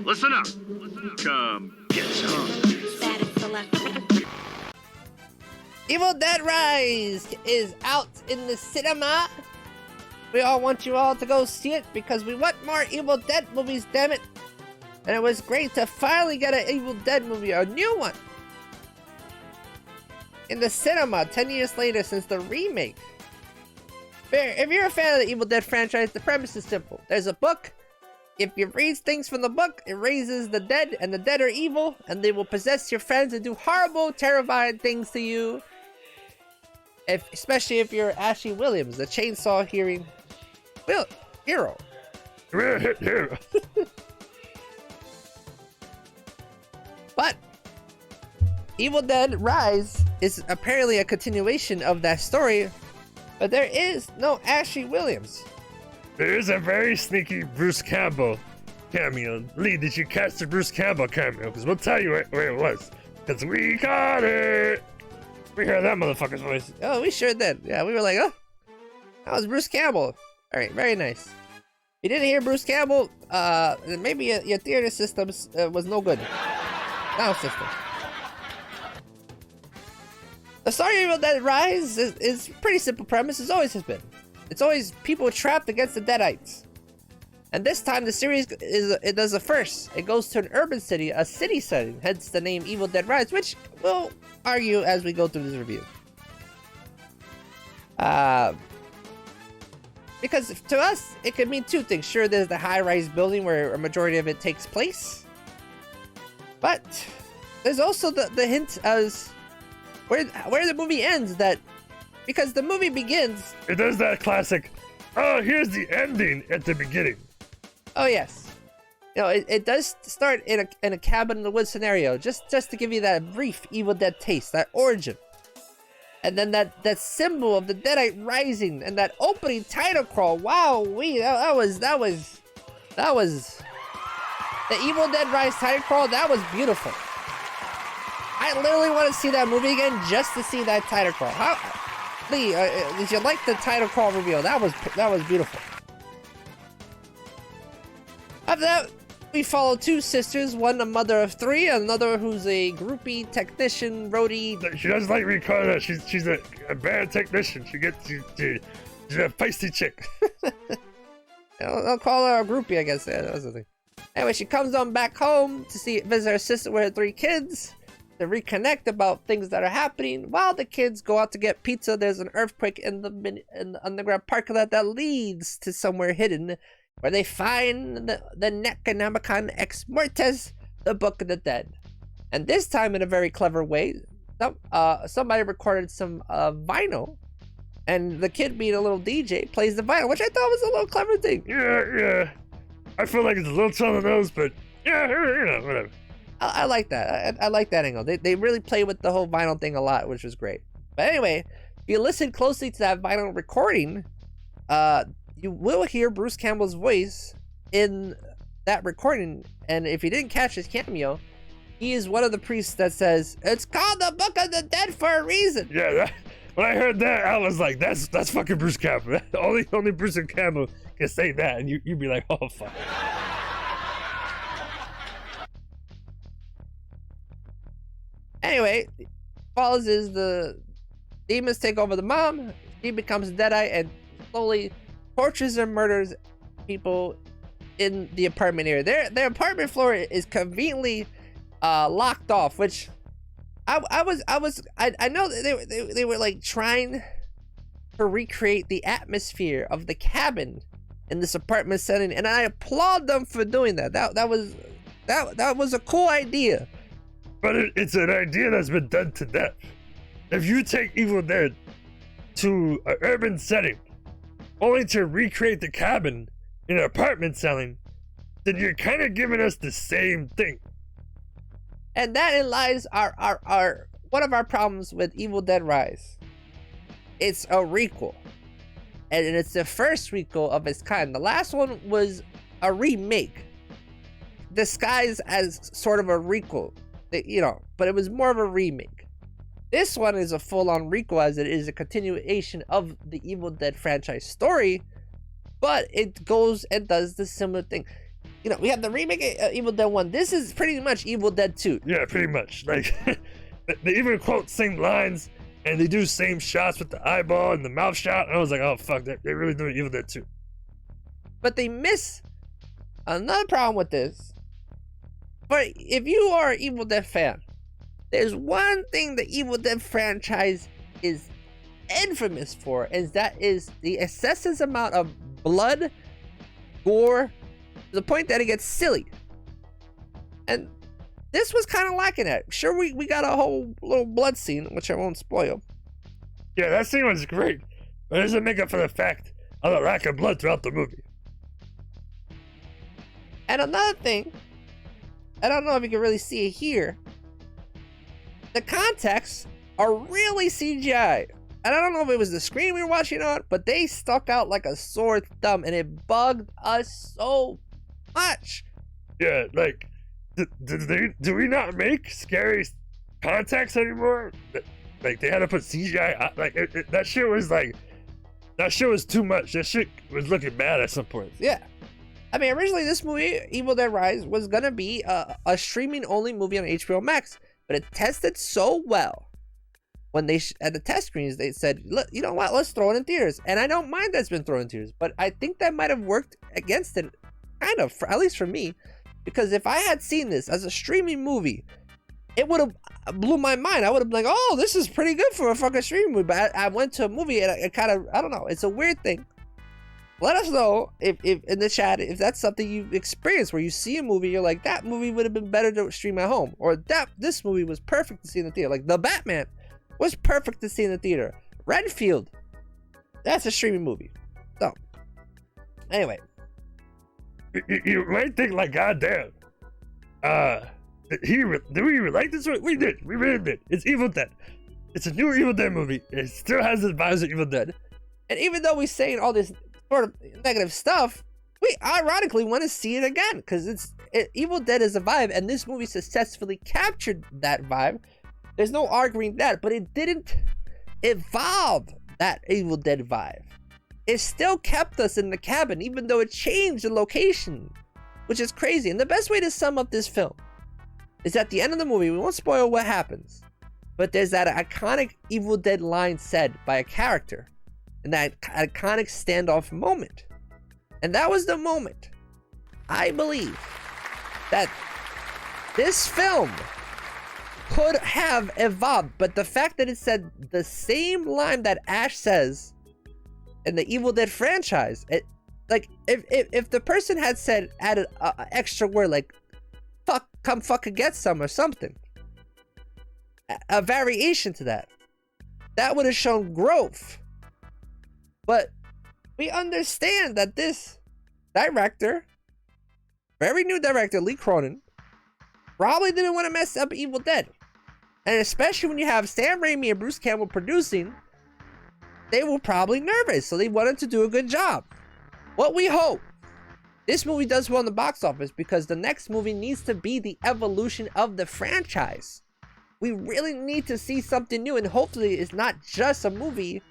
Listen up. Come get some. Status selected. Evil Dead Rise is out in the cinema. We all want you all to go see it because we want more Evil Dead movies, damn it. And it was great to finally get an Evil Dead movie, a new one, in the cinema 10 years later since the remake. If you're a fan of the Evil Dead franchise, the premise is simple. There's a book. If you read things from the book, it raises the dead, and the dead are evil, and they will possess your friends and do horrible, terrifying things to you. Especially if you're Ashley Williams, the chainsaw hero. But Evil Dead Rise is apparently a continuation of that story, but there is no Ashley Williams. There is a very sneaky Bruce Campbell cameo. Lee, did you catch the Bruce Campbell cameo? Because we'll tell you where it was. Because we caught it. We heard that motherfucker's voice. Oh, we sure did. Yeah, we were like, oh, that was Bruce Campbell. All right, very nice. If you didn't hear Bruce Campbell, then maybe your theater system was no good. Sound system. The story of Evil Dead Rise is pretty simple premise. It always has been. It's always people trapped against the Deadites. And this time the series does a first. It goes to an urban city, a city setting, hence the name Evil Dead Rise, which we'll argue as we go through this review. Because to us, it could mean two things. Sure, there's the high-rise building where a majority of it takes place. But there's also the hint as where the movie ends, that because the movie begins, it does that classic, oh, here's the ending at the beginning. Oh yes, you know, it does start in a cabin in the woods scenario, just to give you that brief Evil Dead taste, that origin, and then that symbol of the Deadite rising and that opening title crawl. Wow, that was the Evil Dead Rise title crawl. That was beautiful. I literally want to see that movie again just to see that title crawl. Lee, did you like the title crawl reveal? That was beautiful. After that, we follow two sisters, one a mother of three, another who's a groupie technician, roadie. She doesn't like me calling her. She's a bad technician. She's a feisty chick. I'll call her a groupie, I guess. Yeah, that's the thing. Anyway, she comes on back home to visit her sister with her three kids, to reconnect about things that are happening. While the kids go out to get pizza, there's an earthquake in the underground parking lot that leads to somewhere hidden, where they find the Necronomicon Ex Mortis, the Book of the Dead. And this time, in a very clever way, somebody recorded some vinyl, and the kid, being a little DJ, plays the vinyl, which I thought was a little clever thing. Yeah. I feel like it's a little on the nose, but yeah, whatever. I like that. I like that angle. They really play with the whole vinyl thing a lot, which was great. But anyway, if you listen closely to that vinyl recording, you will hear Bruce Campbell's voice in that recording. And if you didn't catch his cameo, he is one of the priests that says, "It's called the Book of the Dead for a reason." Yeah, when I heard that, I was like, that's fucking Bruce Campbell. only Bruce Campbell can say that, and you'd be like, oh, fuck. Anyway, follows is the demons take over the mom. She becomes Deadite and slowly tortures and murders people in the apartment area. Their apartment floor is conveniently locked off, which I know that they were like trying to recreate the atmosphere of the cabin in this apartment setting, and I applaud them for doing that. That was a cool idea. But it's an idea that's been done to death. If you take Evil Dead to an urban setting, only to recreate the cabin in an apartment setting, then you're kind of giving us the same thing. And that lies our one of our problems with Evil Dead Rise. It's a requel, and it's the first requel of its kind. The last one was a remake, disguised as sort of a requel. But it was more of a remake. This one is a full-on requel, as it is a continuation of the Evil Dead franchise story, but it goes and does the similar thing. you know, we have the remake of Evil Dead 1. This is pretty much Evil Dead 2. Yeah, pretty much. Like, they even quote same lines, and they do same shots with the eyeball and the mouth shot. And I was like, oh, fuck, they really doing Evil Dead 2. But they miss another problem with this. But if you are an Evil Dead fan, there's one thing the Evil Dead franchise is infamous for, is that is the excessive amount of blood, gore, to the point that it gets silly. And this was kind of lacking that. Sure, we got a whole little blood scene, which I won't spoil. Yeah, that scene was great, but it doesn't make up for the fact of the lack of blood throughout the movie. And another thing, I don't know if you can really see it here, the contexts are really CGI. And I don't know if it was the screen we were watching on, but they stuck out like a sore thumb, and it bugged us so much. Yeah, like, do we not make scary contacts anymore? Like, they had to put CGI, like, that shit was like, that shit was too much. That shit was looking bad at some point. Yeah. I mean, originally this movie, Evil Dead Rise, was gonna be a streaming-only movie on HBO Max, but it tested so well. When they at the test screens, they said, "Look, you know what? Let's throw it in theaters." And I don't mind that's been thrown in theaters, but I think that might have worked against it, kind of, at least for me, because if I had seen this as a streaming movie, it would have blew my mind. I would have been like, "Oh, this is pretty good for a fucking streaming movie." But I went to a movie and it kind of, I don't know. It's a weird thing. Let us know if in the chat if that's something you've experienced, where you see a movie, you're like, that movie would have been better to stream at home, or this movie was perfect to see in the theater. Like The Batman was perfect to see in the theater. Renfield, that's a streaming movie. So, anyway, you might think like, goddamn, did we like this one? We did. We really did. It's Evil Dead. It's a new Evil Dead movie. It still has the vibes of Evil Dead. And even though we're saying all this sort of negative stuff, we ironically want to see it again, because Evil Dead is a vibe, and this movie successfully captured that vibe. There's no arguing that, but it didn't evolve that Evil Dead vibe. It still kept us in the cabin, even though it changed the location, which is crazy. And the best way to sum up this film is at the end of the movie, we won't spoil what happens, but there's that iconic Evil Dead line said by a character, and that iconic standoff moment. And that was the moment, I believe, that this film could have evolved. But the fact that it said the same line that Ash says in the Evil Dead franchise, like if the person had added an extra word like "fuck, come fucking get some" or something, a variation to that would have shown growth. But we understand that this director, very new director, Lee Cronin, probably didn't want to mess up Evil Dead. And especially when you have Sam Raimi and Bruce Campbell producing, they were probably nervous, so they wanted to do a good job. What we hope, this movie does well in the box office, because the next movie needs to be the evolution of the franchise. We really need to see something new, and hopefully it's not just a movie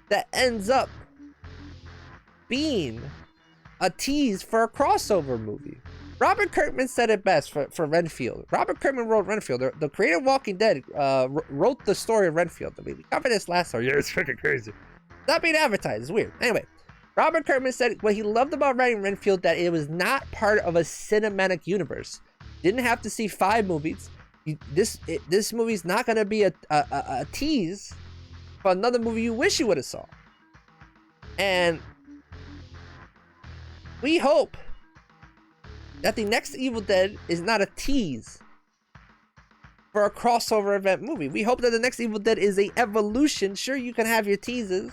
that ends up being a tease for a crossover movie. Robert Kirkman said it best for Renfield. Robert Kirkman wrote Renfield. The creator of Walking Dead wrote the story of Renfield. We covered this last time. Yeah, it's freaking crazy. It's not being advertised. It's weird. Anyway, Robert Kirkman said what he loved about writing Renfield, that it was not part of a cinematic universe. Didn't have to see 5 movies. This movie's not going to be a tease for another movie you wish you would have saw. And we hope that the next Evil Dead is not a tease for a crossover event movie. We hope that the next Evil Dead is a evolution. Sure, you can have your teases.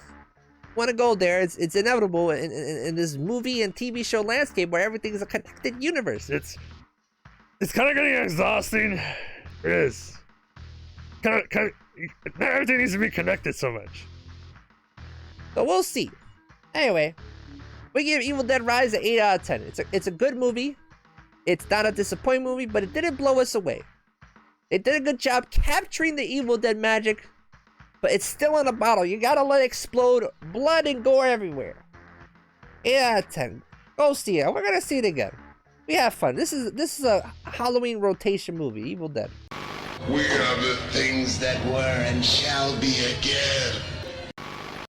Want to go there? It's inevitable in this movie and TV show landscape where everything is a connected universe. It's kind of getting exhausting. It is. Kind of, not everything needs to be connected so much. So we'll see. Anyway, we give Evil Dead Rise an 8 out of 10. It's a good movie. It's not a disappointing movie, but it didn't blow us away. It did a good job capturing the Evil Dead magic, but it's still in a bottle. You gotta let it explode. Blood and gore everywhere. 8 out of 10. Go see it. We're gonna see it again. We have fun. This is a Halloween rotation movie. Evil Dead. We are the things that were and shall be again.